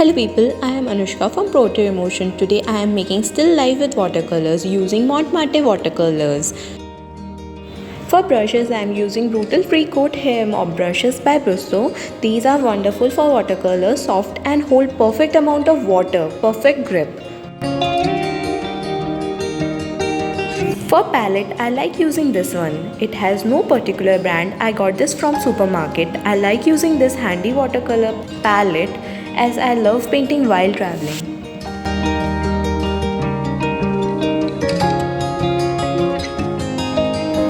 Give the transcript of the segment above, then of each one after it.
Hello people, I am Anushka from Proto Emotion. Today I am making still life with watercolors using Marte watercolors. For brushes I am using Brutal Free Coat Hair Mop brushes by Brustro. These are wonderful for watercolors, soft and hold perfect amount of water, perfect grip. For palette, I like using this one. It has no particular brand. I got this from supermarket. I like using this handy watercolor palette as I love painting while traveling.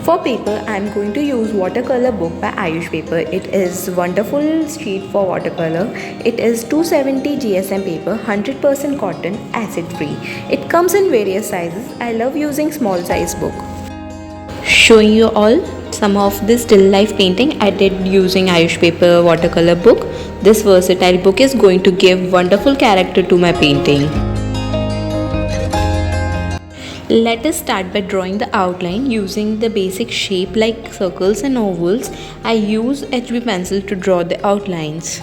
For paper, I am going to use watercolor book by Ayush Paper. It is wonderful sheet for watercolor. It is 270 GSM paper, 100% cotton, acid free. It comes in various sizes. I love using small size book. Showing you all some of this still life painting I did using Ayush Paper watercolor book. This versatile book is going to give wonderful character to my painting. Let us start by drawing the outline using the basic shape like circles and ovals. I use HB pencil to draw the outlines.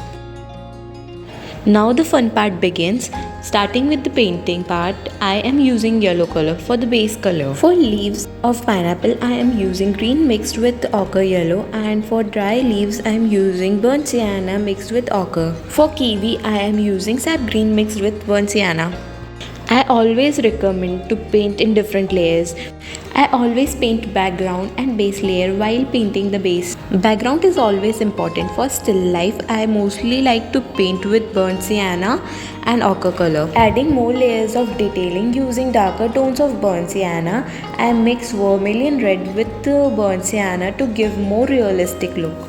Now the fun part begins. Starting with the painting part, I am using yellow color for the base color. For leaves of pineapple, I am using green mixed with ochre yellow, and for dry leaves, I am using burnt sienna mixed with ochre. For kiwi, I am using sap green mixed with burnt sienna. I always recommend to paint in different layers. I always paint background and base layer while painting the base. Background is always important for still life. I mostly like to paint with burnt sienna and ochre color. Adding more layers of detailing using darker tones of burnt sienna, I mix vermilion red with burnt sienna to give more realistic look.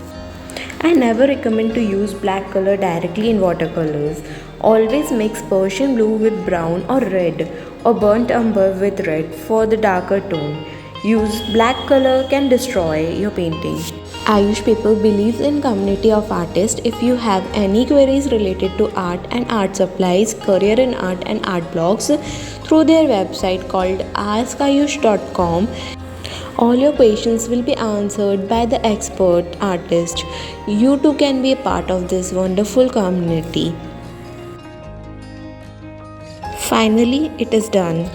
I never recommend to use black color directly in watercolors. Always mix Persian blue with brown or red or burnt umber with red for the darker tone. Use black color can destroy your painting. Ayush Paper believes in community of artists. If you have any queries related to art and art supplies, career in art and art blogs through their website called askayush.com, all your questions will be answered by the expert artist. You too can be a part of this wonderful community. Finally, it is done.